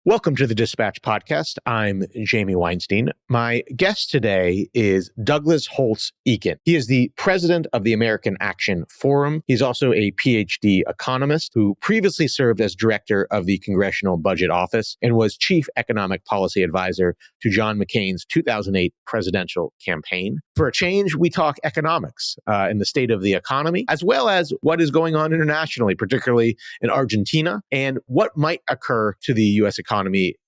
Welcome to the Dispatch Podcast. I'm Jamie Weinstein. My guest today is Douglas Holtz-Eakin. He is the president of the American Action Forum. He's also a PhD economist who previously served as director of the Congressional Budget Office and was chief economic policy advisor to John McCain's 2008 presidential campaign. For a change, we talk economics and the state of the economy, as well as what is going on internationally, particularly in Argentina, and what might occur to the U.S. economy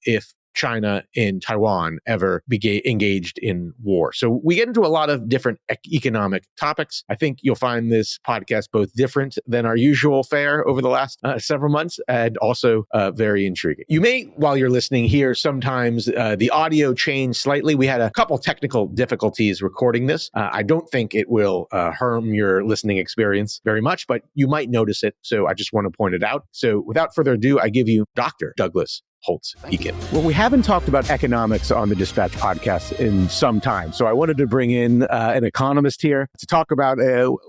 if China and Taiwan ever engaged in war. So we get into a lot of different economic topics. I think you'll find this podcast both different than our usual fare over the last several months and also very intriguing. You may, while you're listening here, sometimes the audio change slightly. We had a couple technical difficulties recording this. I don't think it will harm your listening experience very much, but you might notice it. So I just want to point it out. So without further ado, I give you Dr. Douglas Holtz-Eakin. Well, we haven't talked about economics on the Dispatch podcast in some time. So I wanted to bring in an economist here to talk about,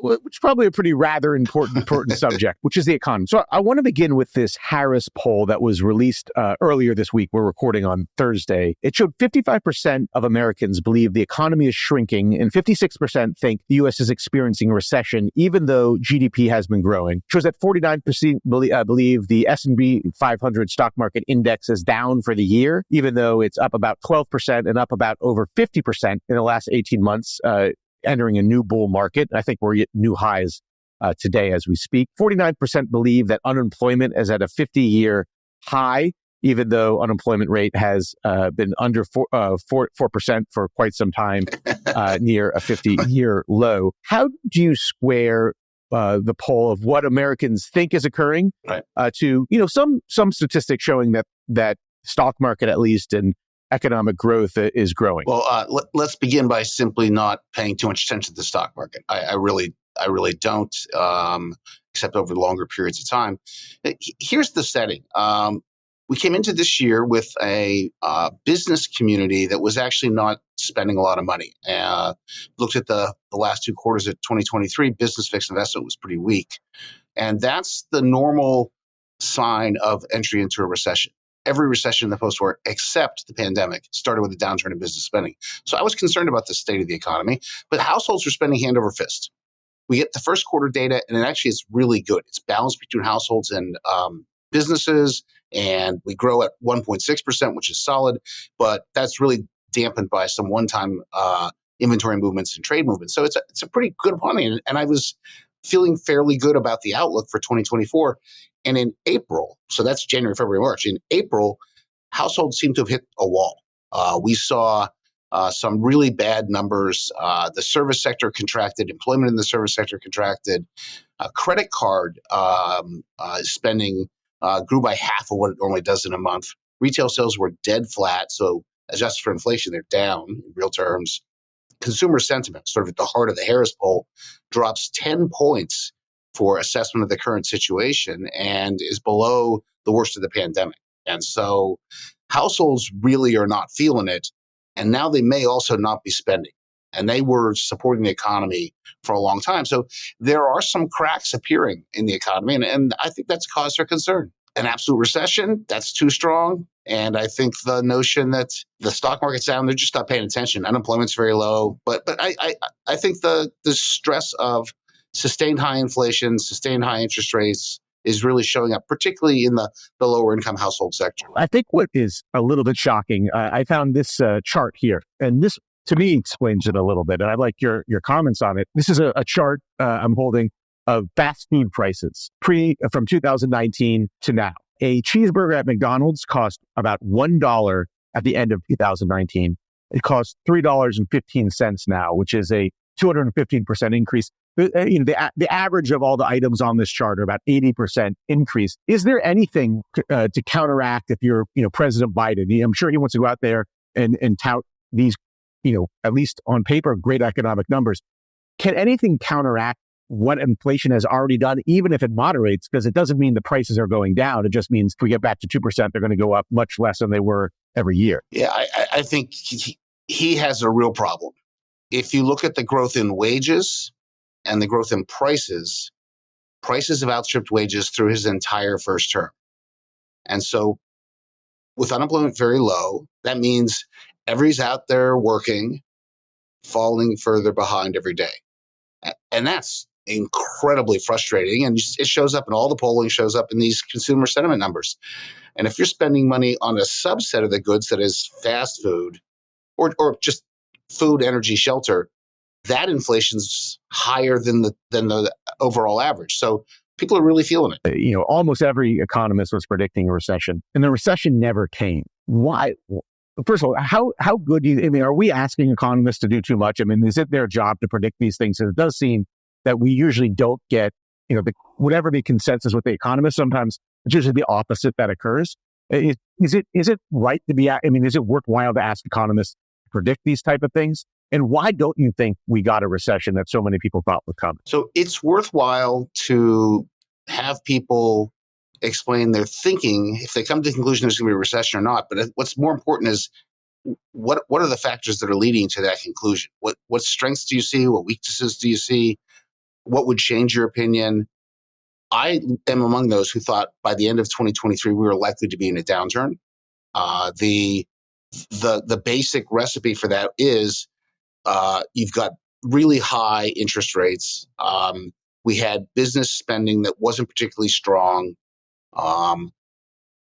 which is probably a pretty rather important subject, which is the economy. So I want to begin with this Harris poll that was released earlier this week. We're recording on Thursday. It showed 55% of Americans believe the economy is shrinking and 56% think the U.S. is experiencing a recession, even though GDP has been growing. It shows that 49% believe the S&P 500 stock market index is down for the year, even though it's up about 12% and up about over 50% in the last 18 months, entering a new bull market. I think we're at new highs today as we speak. 49% believe that unemployment is at a 50-year high, even though unemployment rate has been under 4% for quite some time, near a 50-year low. How do you square the poll of what Americans think is occurring to some statistics showing that stock market, at least, and economic growth is growing? Well, let's begin by simply not paying too much attention to the stock market. I really don't, except over longer periods of time. Here's the setting. We came into this year with a business community that was actually not spending a lot of money. Looked at the last two quarters of 2023, business fixed investment was pretty weak. And that's the normal sign of entry into a recession. Every recession in the post-war, except the pandemic, started with a downturn in business spending. So I was concerned about the state of the economy, but households were spending hand over fist. We get the first quarter data, and it actually is really good. It's balanced between households and businesses, and we grow at 1.6%, which is solid, but that's really dampened by some one-time inventory movements and trade movements. So it's a pretty good economy, and I was feeling fairly good about the outlook for 2024. And in April, so that's January, February, March, in April, households seem to have hit a wall. We saw some really bad numbers. The service sector contracted, employment in the service sector contracted, credit card spending grew by half of what it normally does in a month. Retail sales were dead flat, so adjusted for inflation, they're down in real terms. Consumer sentiment, sort of at the heart of the Harris poll, drops 10 points for assessment of the current situation and is below the worst of the pandemic. And so households really are not feeling it. And now they may also not be spending. And they were supporting the economy for a long time. So there are some cracks appearing in the economy. And I think that's cause for concern. An absolute recession, that's too strong. And I think the notion that the stock market's down, they're just not paying attention. Unemployment's very low. But I think the stress of sustained high inflation, sustained high interest rates is really showing up, particularly in the lower income household sector. I think what is a little bit shocking, I found this chart here, and this to me explains it a little bit. And I'd like your comments on it. This is a chart I'm holding of fast food prices from 2019 to now. A cheeseburger at McDonald's cost about $1 at the end of 2019. It costs $3.15 now, which is a 215% increase. The average of all the items on this chart are about 80% increase. Is there anything to counteract if you're, President Biden? I'm sure he wants to go out there and tout these, at least on paper, great economic numbers. Can anything counteract what inflation has already done, even if it moderates? Because it doesn't mean the prices are going down. It just means if we get back to 2%, they're going to go up much less than they were every year. Yeah, I think he has a real problem. If you look at the growth in wages and the growth in prices have outstripped wages through his entire first term. And so with unemployment very low, that means everybody's out there working, falling further behind every day. And that's incredibly frustrating. And it shows up in all the polling, shows up in these consumer sentiment numbers. And if you're spending money on a subset of the goods that is fast food or just food, energy, shelter, that inflation's higher than the overall average. So people are really feeling it. Almost every economist was predicting a recession, and the recession never came. Why? First of all, how good do you, are we asking economists to do too much? Is it their job to predict these things? And it does seem that we usually don't get, whatever the consensus with the economists, sometimes it's usually the opposite that occurs. Is it right to be, is it worthwhile to ask economists to predict these type of things? And why don't you think we got a recession that so many people thought would come? So it's worthwhile to have people explain their thinking if they come to the conclusion there's going to be a recession or not. But what's more important is what are the factors that are leading to that conclusion? What strengths do you see? What weaknesses do you see? What would change your opinion? I am among those who thought by the end of 2023 we were likely to be in a downturn. The basic recipe for that is you've got really high interest rates. We had business spending that wasn't particularly strong.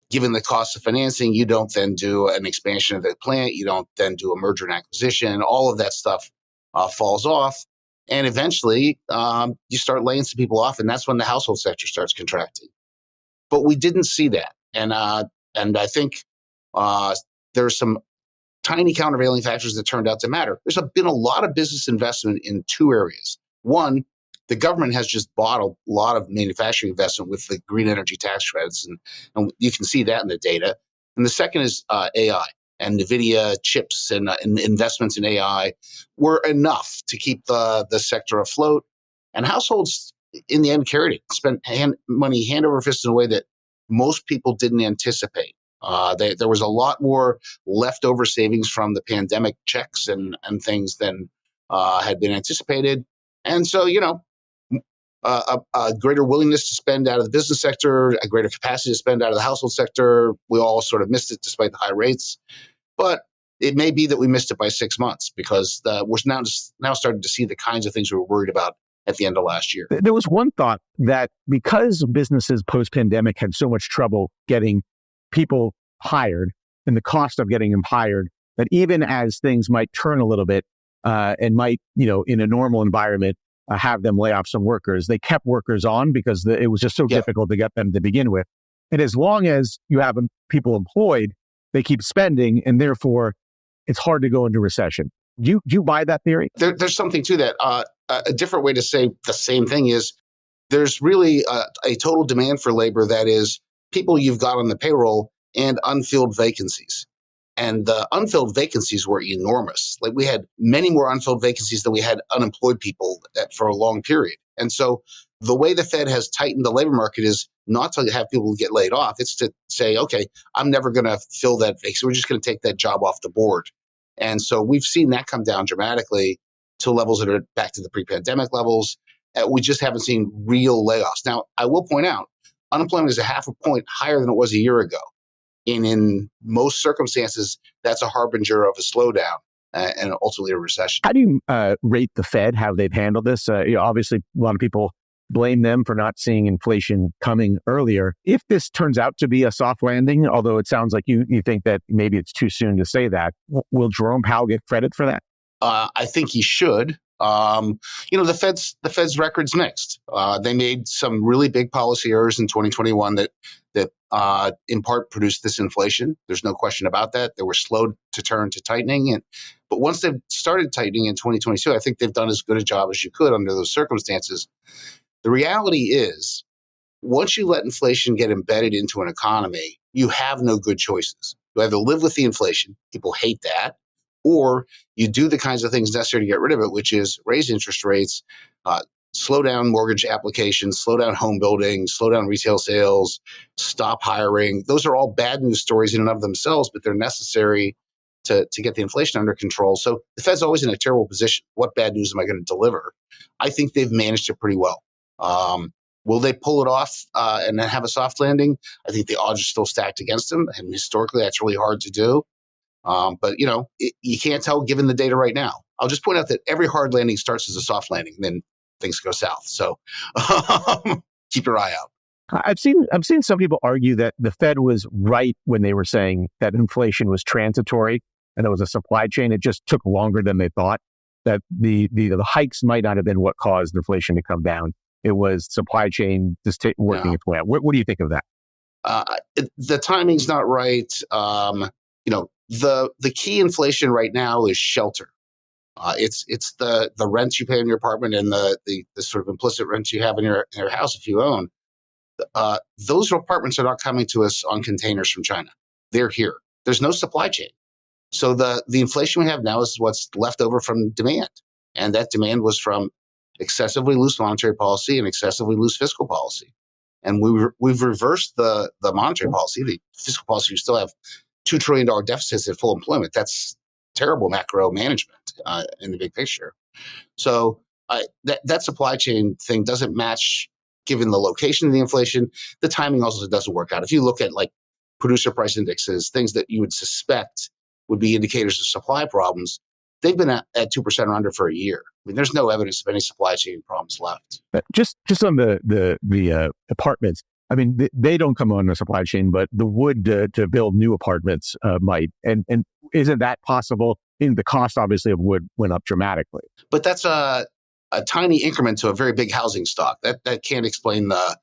Given the cost of financing, you don't then do an expansion of the plant. You don't then do a merger and acquisition. All of that stuff falls off. And eventually, you start laying some people off, and that's when the household sector starts contracting. But we didn't see that. And I think there's some tiny countervailing factors that turned out to matter. There's been a lot of business investment in two areas. One, the government has just bought a lot of manufacturing investment with the green energy tax credits, and you can see that in the data. And the second is AI, and NVIDIA chips and investments in AI were enough to keep the sector afloat. And households, in the end, carried it, spent money hand over fist in a way that most people didn't anticipate. There was a lot more leftover savings from the pandemic checks and things than had been anticipated. And so, a greater willingness to spend out of the business sector, a greater capacity to spend out of the household sector. We all sort of missed it despite the high rates. But it may be that we missed it by 6 months because we're now starting to see the kinds of things we were worried about at the end of last year. There was one thought that because businesses post-pandemic had so much trouble getting people hired and the cost of getting them hired, that even as things might turn a little bit and might, in a normal environment, have them lay off some workers, they kept workers on because it was just so difficult to get them to begin with. And as long as you have people employed, they keep spending, and therefore it's hard to go into recession. Do you buy that theory? There's something to that. A different way to say the same thing is there's really a total demand for labor that is people you've got on the payroll and unfilled vacancies. And the unfilled vacancies were enormous. Like we had many more unfilled vacancies than we had unemployed people for a long period. And so the way the Fed has tightened the labor market is not to have people get laid off. It's to say, okay, I'm never going to fill that vacancy. We're just going to take that job off the board. And so we've seen that come down dramatically to levels that are back to the pre-pandemic levels. We just haven't seen real layoffs. Now, I will point out, unemployment is 0.5 point higher than it was a year ago. And in most circumstances, that's a harbinger of a slowdown and ultimately a recession. How do you rate the Fed, how they've handled this? Obviously, a lot of people blame them for not seeing inflation coming earlier. If this turns out to be a soft landing, although it sounds like you think that maybe it's too soon to say that, will Jerome Powell get credit for that? I think he should. The Fed's record's mixed. They made some really big policy errors in 2021 that in part produced this inflation. There's no question about that. They were slow to turn to tightening. But once they've started tightening in 2022, I think they've done as good a job as you could under those circumstances. The reality is, once you let inflation get embedded into an economy, you have no good choices. You either live with the inflation, people hate that, or you do the kinds of things necessary to get rid of it, which is raise interest rates, slow down mortgage applications, slow down home building, slow down retail sales, stop hiring. Those are all bad news stories in and of themselves, but they're necessary to get the inflation under control. So the Fed's always in a terrible position. What bad news am I going to deliver? I think they've managed it pretty well. Will they pull it off and then have a soft landing? I think the odds are still stacked against them. And historically, that's really hard to do. But, you can't tell given the data right now. I'll just point out that every hard landing starts as a soft landing, and then things go south. So keep your eye out. I've seen some people argue that the Fed was right when they were saying that inflation was transitory and it was a supply chain. It just took longer than they thought. That the hikes might not have been what caused inflation to come down. It was supply chain just working its way out. What do you think of that? The timing's not right. The key inflation right now is shelter. It's the rents you pay in your apartment and the sort of implicit rents you have in your house if you own. Those apartments are not coming to us on containers from China. They're here. There's no supply chain. So the inflation we have now is what's left over from demand. And that demand was from excessively loose monetary policy and excessively loose fiscal policy. And we've reversed the monetary policy. The fiscal policy, you still have $2 trillion deficits at full employment. That's terrible macro management in the big picture. So that supply chain thing doesn't match given the location of the inflation. The timing also doesn't work out. If you look at like producer price indexes, things that you would suspect would be indicators of supply problems, they've been at 2% or under for a year. I mean, there's no evidence of any supply chain problems left. Just on the apartments, I mean, they don't come on the supply chain, but the wood to build new apartments might. And isn't that possible? In the cost, obviously, of wood went up dramatically. But that's a tiny increment to a very big housing stock. That can't explain the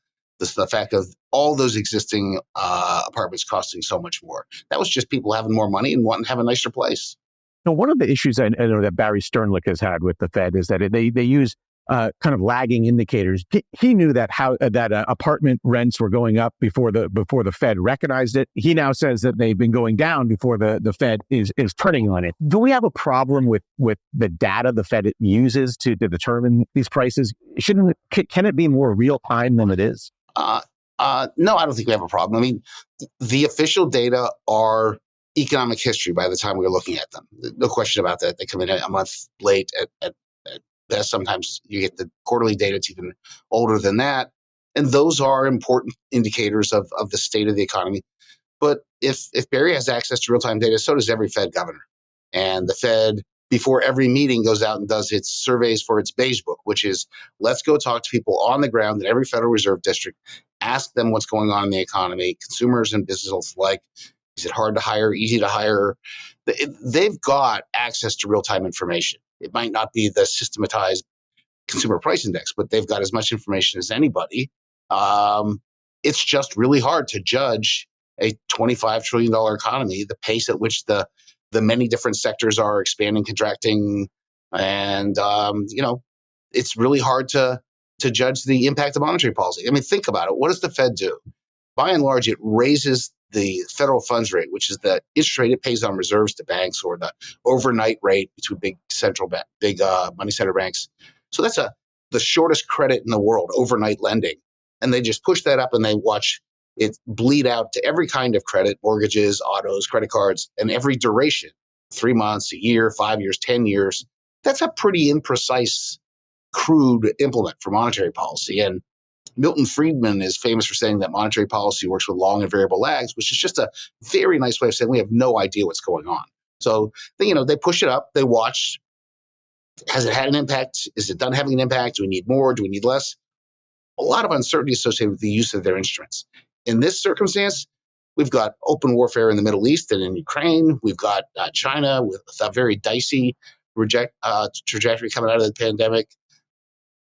fact of all those existing apartments costing so much more. That was just people having more money and wanting to have a nicer place. Now, one of the issues I know that Barry Sternlicht has had with the Fed is that they use kind of lagging indicators. He knew that apartment rents were going up before the Fed recognized it. He now says that they've been going down before the Fed is turning on it. Do we have a problem with the data the Fed uses to determine these prices? Can it be more real time than it is? No, I don't think we have a problem. I mean, the official data are economic history by the time we're looking at them. No question about that. They come in a month late at best. Sometimes you get the quarterly data, it's even older than that. And those are important indicators of the state of the economy. But if Barry has access to real-time data, so does every Fed governor. And the Fed, before every meeting, goes out and does its surveys for its beige book, which is let's go talk to people on the ground in every Federal Reserve district, ask them what's going on in the economy, consumers and businesses alike. Is it hard to hire, easy to hire? They've got access to real-time information. It might not be the systematized consumer price index, but they've got as much information as anybody. It's just really hard to judge a $25 trillion economy, the pace at which the many different sectors are expanding, contracting, and it's really hard to judge the impact of monetary policy. I mean, think about it. What does the Fed do? By and large, it raises the federal funds rate, which is the interest rate it pays on reserves to banks, or the overnight rate between big money center banks. So that's the shortest credit in the world, overnight lending. And they just push that up and they watch it bleed out to every kind of credit, mortgages, autos, credit cards, and every duration, 3 months, a year, 5 years, 10 years. That's a pretty imprecise, crude implement for monetary policy. And Milton Friedman is famous for saying that monetary policy works with long and variable lags, which is just a very nice way of saying we have no idea what's going on. So they push it up, they watch. Has it had an impact? Is it done having an impact? Do we need more? Do we need less? A lot of uncertainty associated with the use of their instruments. In this circumstance, we've got open warfare in the Middle East and in Ukraine. We've got China with a very dicey trajectory coming out of the pandemic.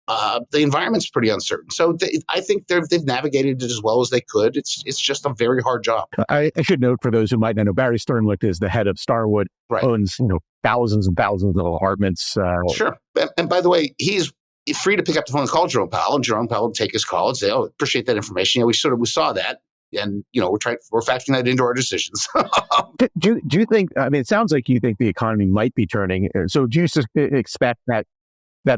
The environment's pretty uncertain. So I think they've navigated it as well as they could. It's just a very hard job. I should note for those who might not know, Barry Sternlicht is the head of Starwood, right. Owns thousands and thousands of apartments. Sure. And by the way, he's free to pick up the phone and call Jerome Powell, and Jerome Powell would take his call and say, "Oh, appreciate that information. We saw that, and we're factoring that into our decisions." Do you think? I mean, it sounds like you think the economy might be turning. So do you expect that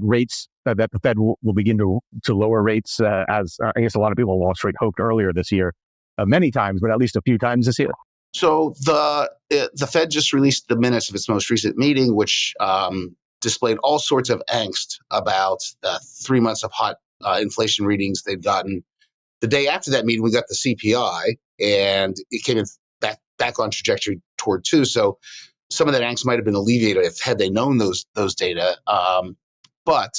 rates that the Fed will begin to lower rates as I guess a lot of people on Wall Street hoped earlier this year, many times, but at least a few times this year? So the Fed just released the minutes of its most recent meeting, which displayed all sorts of angst about 3 months of hot inflation readings they'd gotten. The day after that meeting, we got the CPI, and it came in back on trajectory toward 2. So some of that angst might have been alleviated had they known those data. But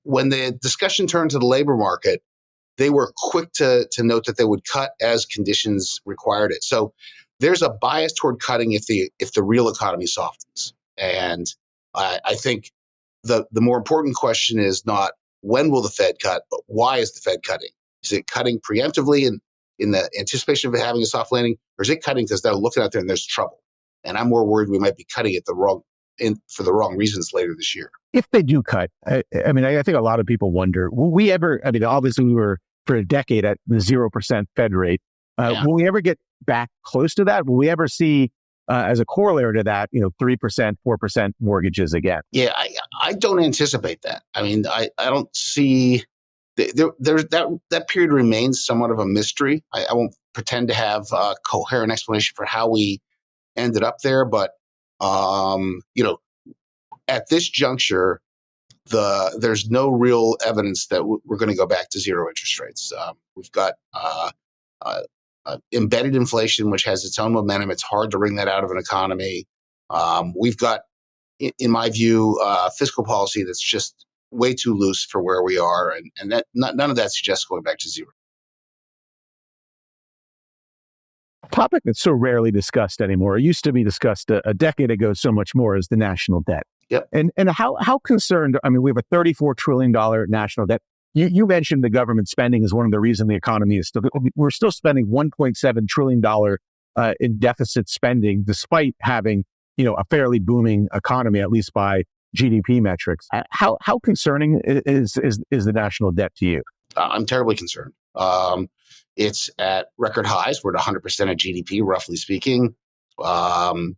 when the discussion turned to the labor market, they were quick to note that they would cut as conditions required it. So there's a bias toward cutting if the real economy softens. And I think the more important question is not when will the Fed cut, but why is the Fed cutting? Is it cutting preemptively in the anticipation of having a soft landing, or is it cutting because they're looking out there and there's trouble? And I'm more worried we might be cutting it for the wrong reasons later this year. If they do cut, I think a lot of people wonder, will we ever, obviously we were for a decade at the 0% Fed rate. Will we ever get back close to that? Will we ever see, as a corollary to that, 3%, 4% mortgages again? Yeah, I don't anticipate that. I don't see, there's that period remains somewhat of a mystery. I won't pretend to have a coherent explanation for how we ended up there, but at this juncture, there's no real evidence that we're going to go back to zero interest rates. We've got embedded inflation, which has its own momentum. It's hard to wring that out of an economy. We've got, in my view, fiscal policy that's just way too loose for where we are, and that none of that suggests going back to zero. A topic that's so rarely discussed anymore. It used to be discussed a decade ago so much more, is the national debt. Yep. And how concerned, we have a $34 trillion national debt. You mentioned the government spending is one of the reasons the economy is we're still spending $1.7 trillion in deficit spending, despite having, a fairly booming economy, at least by GDP metrics. How concerning is the national debt to you? I'm terribly concerned. It's at record highs. We're at 100% of GDP, roughly speaking.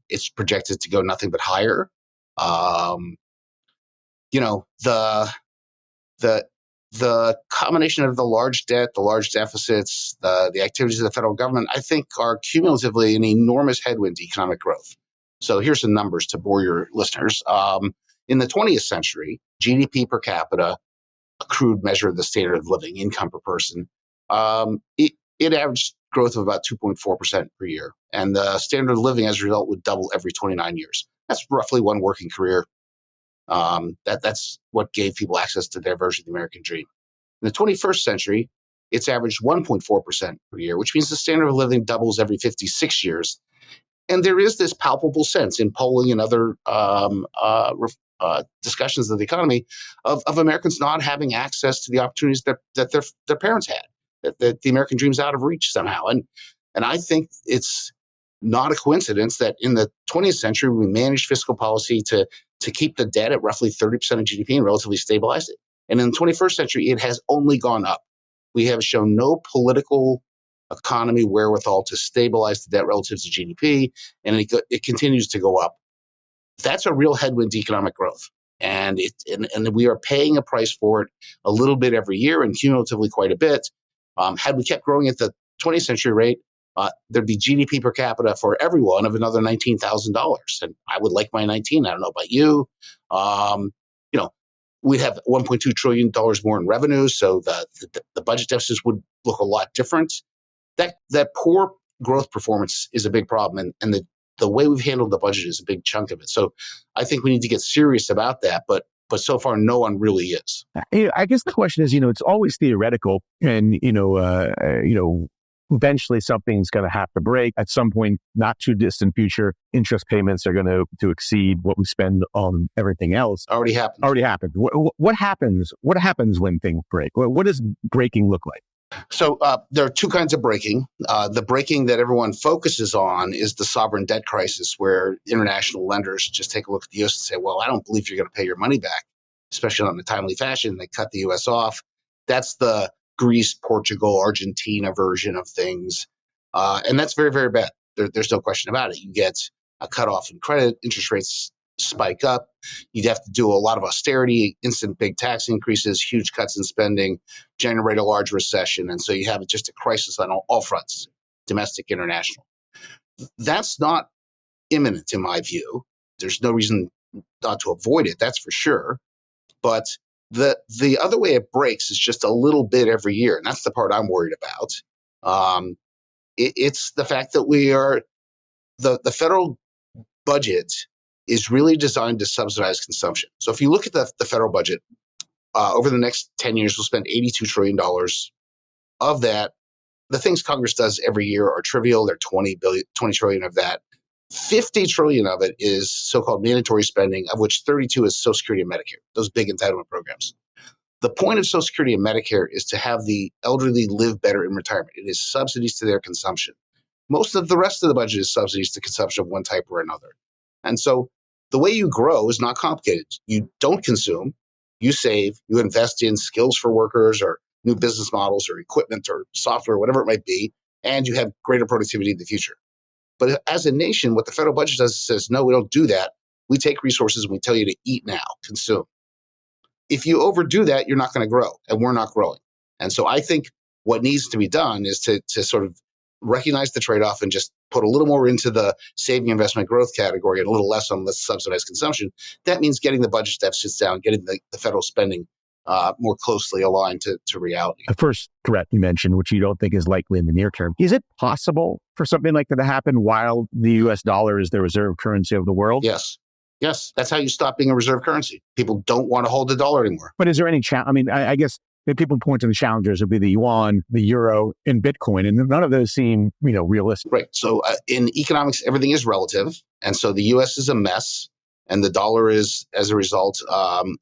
It's projected to go nothing but higher. The combination of the large debt, the large deficits, the activities of the federal government, I think are cumulatively an enormous headwind to economic growth. So here's some numbers to bore your listeners. In the 20th century, GDP per capita, a crude measure of the standard of living, income per person, it averaged growth of about 2.4% per year. And the standard of living as a result would double every 29 years. That's roughly one working career. That's what gave people access to their version of the American dream. In the 21st century, it's averaged 1.4% per year, which means the standard of living doubles every 56 years. And there is this palpable sense in polling and other discussions of the economy of Americans not having access to the opportunities that their parents had, that the American dream's out of reach somehow. And I think it's not a coincidence that in the 20th century, we managed fiscal policy to keep the debt at roughly 30% of GDP and relatively stabilize it. And in the 21st century, it has only gone up. We have shown no political economy wherewithal to stabilize the debt relative to GDP, and it continues to go up. That's a real headwind to economic growth. And we are paying a price for it a little bit every year and cumulatively quite a bit. Had we kept growing at the 20th century rate, there'd be GDP per capita for everyone of another $19,000. And I would like my 19. I don't know about you. We'd have $1.2 trillion more in revenue. So the budget deficits would look a lot different. That poor growth performance is a big problem. And the way we've handled the budget is a big chunk of it. So I think we need to get serious about that. But so far, no one really is. I guess the question is, it's always theoretical, and eventually something's going to have to break at some point, not too distant future. Interest payments are going to exceed what we spend on everything else. Already happened. What happens? What happens when things break? What does breaking look like? So there are two kinds of breaking. The breaking that everyone focuses on is the sovereign debt crisis, where international lenders just take a look at the U.S. and say, well, I don't believe you're going to pay your money back, especially on a timely fashion. They cut the U.S. off. That's the Greece, Portugal, Argentina version of things. And that's very, very bad. There's no question about it. You get a cutoff in credit, interest rates spike up. You'd have to do a lot of austerity, instant big tax increases, huge cuts in spending, generate a large recession. And so you have just a crisis on all fronts, domestic, international. That's not imminent in my view. There's no reason not to avoid it, that's for sure. But The other way it breaks is just a little bit every year, and that's the part I'm worried about. It's the fact that the federal budget is really designed to subsidize consumption. So if you look at the federal budget, over the next 10 years, we'll spend $82 trillion. Of that, the things Congress does every year are trivial. They're 20 trillion of that. 50 trillion of it is so-called mandatory spending, of which 32 is Social Security and Medicare, those big entitlement programs. The point of Social Security and Medicare is to have the elderly live better in retirement. It is subsidies to their consumption. Most of the rest of the budget is subsidies to consumption of one type or another. And so the way you grow is not complicated. You don't consume, you save, you invest in skills for workers or new business models or equipment or software, whatever it might be, and you have greater productivity in the future. But as a nation, what the federal budget does is says, no, we don't do that. We take resources and we tell you to eat now, consume. If you overdo that, you're not going to grow, and we're not growing. And so I think what needs to be done is to sort of recognize the trade-off and just put a little more into the saving, investment, growth category and a little less on let's subsidize consumption. That means getting the budget deficits down, getting the federal spending more closely aligned to reality. The first threat you mentioned, which you don't think is likely in the near term, is it possible for something like that to happen while the U.S. dollar is the reserve currency of the world? Yes. Yes. That's how you stop being a reserve currency. People don't want to hold the dollar anymore. But is there any challenge? I mean, I guess people point to the challengers would be the yuan, the euro, and Bitcoin, and none of those seem, realistic. Right. So in economics, everything is relative. And so the U.S. is a mess, and the dollar is, as a result,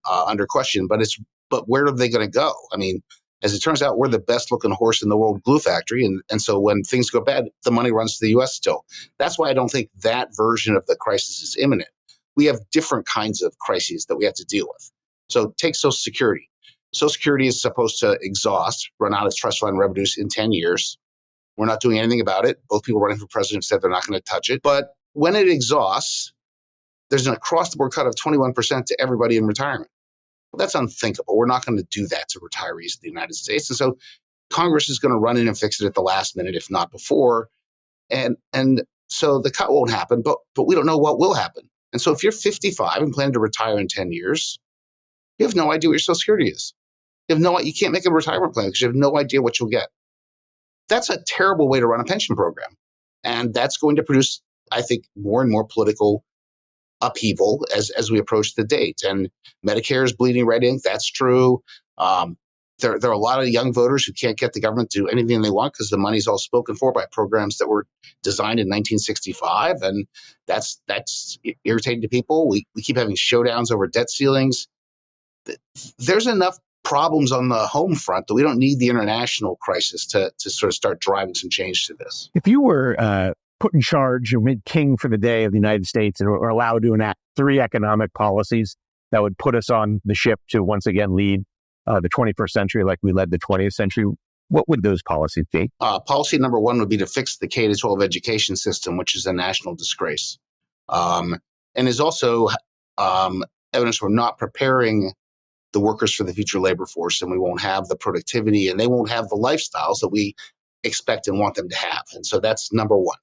under question. But where are they going to go? I mean, as it turns out, we're the best looking horse in the world glue factory. And so when things go bad, the money runs to the U.S. still. That's why I don't think that version of the crisis is imminent. We have different kinds of crises that we have to deal with. So take Social Security. Social Security is supposed to run out its trust fund revenues in 10 years. We're not doing anything about it. Both people running for president said they're not going to touch it. But when it exhausts, there's an across-the-board cut of 21% to everybody in retirement. Well, that's unthinkable. We're not going to do that to retirees in the United States. And so Congress is going to run in and fix it at the last minute, if not before. And so the cut won't happen, but we don't know what will happen. And so if you're 55 and plan to retire in 10 years, you have no idea what your Social Security is. You can't make a retirement plan because you have no idea what you'll get. That's a terrible way to run a pension program. And that's going to produce, I think, more and more political upheaval as we approach the date. And Medicare is bleeding red ink. That's true. There are a lot of young voters who can't get the government to do anything they want because the money's all spoken for by programs that were designed in 1965. And that's irritating to people. We keep having showdowns over debt ceilings. There's enough problems on the home front that we don't need the international crisis to sort of start driving some change to this. If you were put in charge or made king for the day of the United States and were allowed to enact 3 economic policies that would put us on the ship to once again lead the 21st century like we led the 20th century, what would those policies be? Policy number 1 would be to fix the K-12 education system, which is a national disgrace. And is also evidence we're not preparing the workers for the future labor force, and we won't have the productivity and they won't have the lifestyles that we expect and want them to have. And so that's number 1.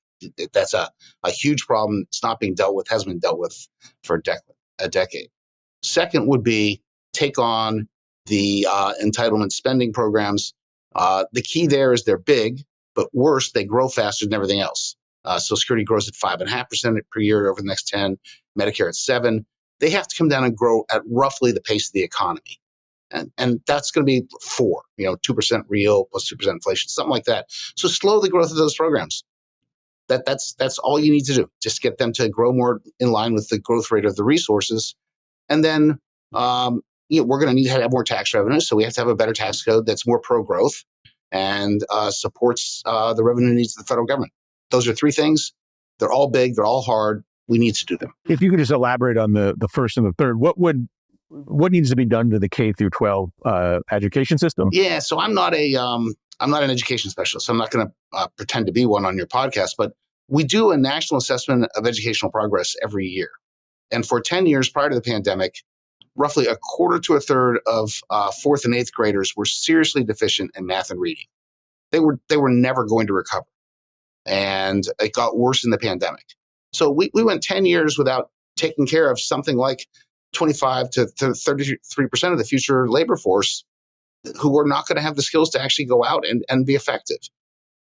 That's a huge problem. It's not being dealt with, hasn't been dealt with for a decade. Second would be take on the entitlement spending programs. The key there is they're big, but worse, they grow faster than everything else. Social Security grows at 5.5% per year over the next 10, Medicare at 7%. They have to come down and grow at roughly the pace of the economy. And that's going to be 4, 2% real plus 2% inflation, something like that. So slow the growth of those programs. That's all you need to do. Just get them to grow more in line with the growth rate of the resources. And then we're going to need to have more tax revenue. So we have to have a better tax code that's more pro-growth and supports the revenue needs of the federal government. Those are 3 things. They're all big. They're all hard. We need to do them. If you could just elaborate on the first and the third, what needs to be done to the K through 12 education system? Yeah, so I'm not an education specialist. So I'm not going to pretend to be one on your podcast, but we do a national assessment of educational progress every year. And for 10 years prior to the pandemic, roughly a quarter to a third of 4th and 8th graders were seriously deficient in math and reading. They were never going to recover. And it got worse in the pandemic. So we went 10 years without taking care of something like 25 to 33% of the future labor force who are not going to have the skills to actually go out and be effective.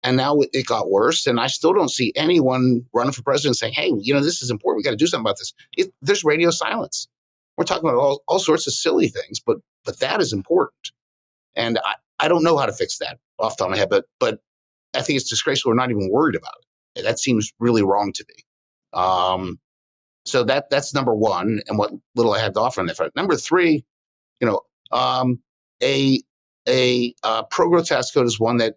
And now it got worse. And I still don't see anyone running for president saying, hey, this is important. We got to do something about this. There's radio silence. We're talking about all sorts of silly things, but that is important. And I don't know how to fix that off the top of my head, but I think it's disgraceful. We're not even worried about it. That seems really wrong to me. So that's number one, and what little I have to offer on that front. Number three, a pro-growth tax code is one that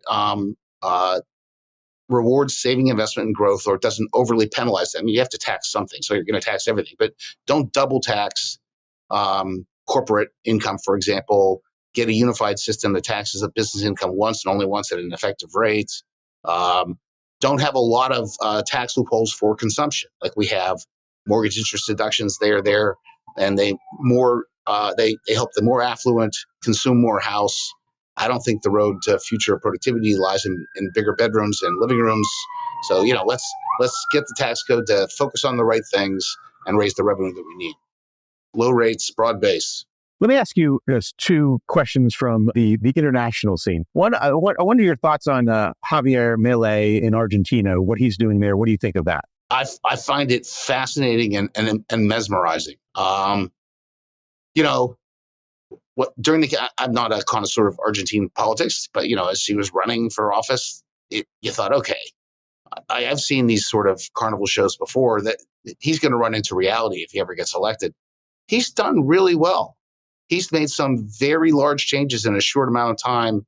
rewards saving, investment, and growth, or doesn't overly penalize them. You have to tax something, so you're going to tax everything, but don't double tax corporate income, for example. Get a unified system that taxes the business income once and only once at an effective rate. Don't have a lot of tax loopholes for consumption, like we have mortgage interest deductions. They are there, and they help the more affluent consume more house. I don't think the road to future productivity lies in bigger bedrooms and living rooms. So let's get the tax code to focus on the right things and raise the revenue that we need. Low rates, broad base. Let me ask you two questions from the international scene. One, I wonder your thoughts on Javier Milei in Argentina, what he's doing there. What do you think of that? I find it fascinating and mesmerizing. I'm not a connoisseur of Argentine politics, but as he was running for office, you thought, okay, I've seen these sort of carnival shows before, that he's going to run into reality if he ever gets elected. He's done really well. He's made some very large changes in a short amount of time,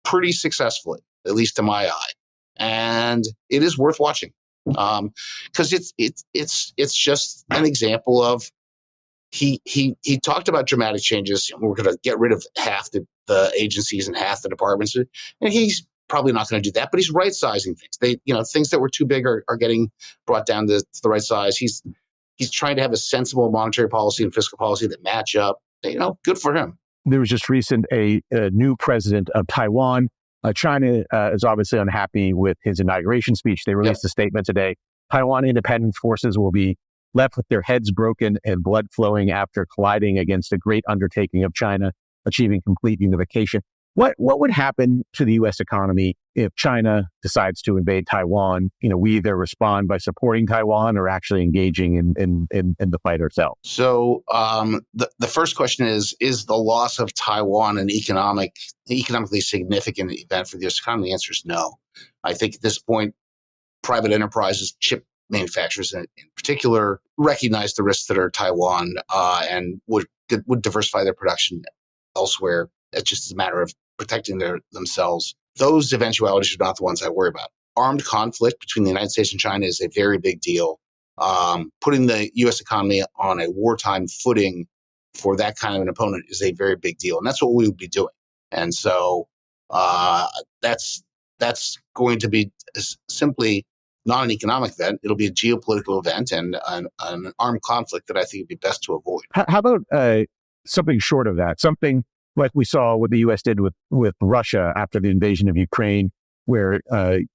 pretty successfully, at least to my eye. And it is worth watching, because it's just an example of he talked about dramatic changes. We're going to get rid of half the agencies and half the departments, and he's probably not going to do that. But he's right sizing things. Things that were too big are getting brought down to the right size. He's trying to have a sensible monetary policy and fiscal policy that match up. Good for him. There was just recent a new president of Taiwan. China is obviously unhappy with his inauguration speech. They released a statement today. Taiwan independence forces will be left with their heads broken and blood flowing after colliding against a great undertaking of China, achieving complete unification. What would happen to the U.S. economy if China decides to invade Taiwan? We either respond by supporting Taiwan or actually engaging in the fight ourselves. So the first question is the loss of Taiwan an economically significant event for the U.S. economy? The answer is no. I think at this point, private enterprises, chip manufacturers in particular, recognize the risks that are Taiwan and would diversify their production elsewhere. It's just a matter of protecting themselves. Those eventualities are not the ones I worry about. Armed conflict between the United States and China is a very big deal. Putting the U.S. economy on a wartime footing for that kind of an opponent is a very big deal. And that's what we would be doing. And so that's going to be simply not an economic event. It'll be a geopolitical event and an armed conflict that I think would be best to avoid. How about something short of that? Something like we saw what the U.S. did with Russia after the invasion of Ukraine, where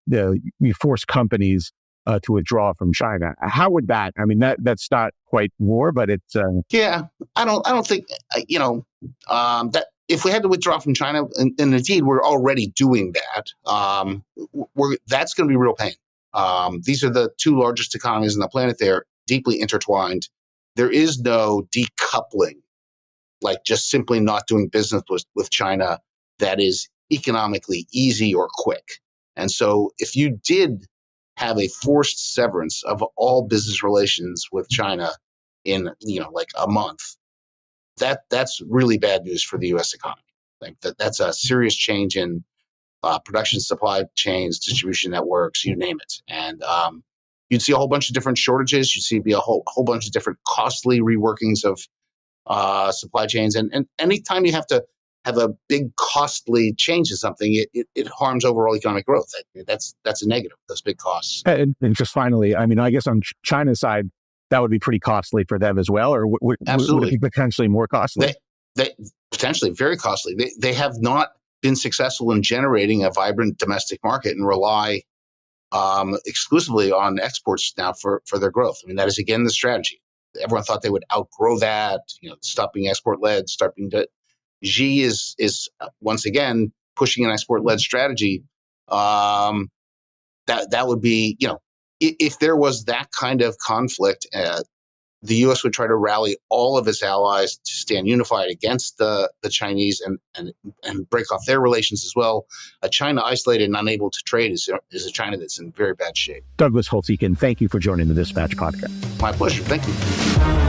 we forced companies to withdraw from China. How would that? I mean, that's not quite war, but it's. Yeah, I don't think that if we had to withdraw from China, and indeed we're already doing that, that's going to be real pain. These are the two largest economies on the planet. They're deeply intertwined. There is no decoupling, like just simply not doing business with China, that is economically easy or quick. And so if you did have a forced severance of all business relations with China in, like a month, that's really bad news for the U.S. economy. Like that's a serious change in production, supply chains, distribution networks, you name it. And you'd see a whole bunch of different shortages. You'd see a whole bunch of different costly reworkings of supply chains. And anytime you have to have a big costly change in something, it harms overall economic growth. That's a negative, those big costs. And just finally, I mean, I guess on China's side, that would be pretty costly for them as well, or would it be potentially more costly? They potentially very costly. They have not been successful in generating a vibrant domestic market and rely exclusively on exports now for their growth. I mean, that is again the strategy. everyone thought they would outgrow that, stop being export-led, start being... Xi is once again pushing an export-led strategy. That would be, if there was that kind of conflict, the U.S. would try to rally all of its allies to stand unified against the Chinese and break off their relations as well. A China isolated and unable to trade is a China that's in very bad shape. Douglas Holtz-Eakin, thank you for joining the Dispatch podcast. My pleasure. Thank you.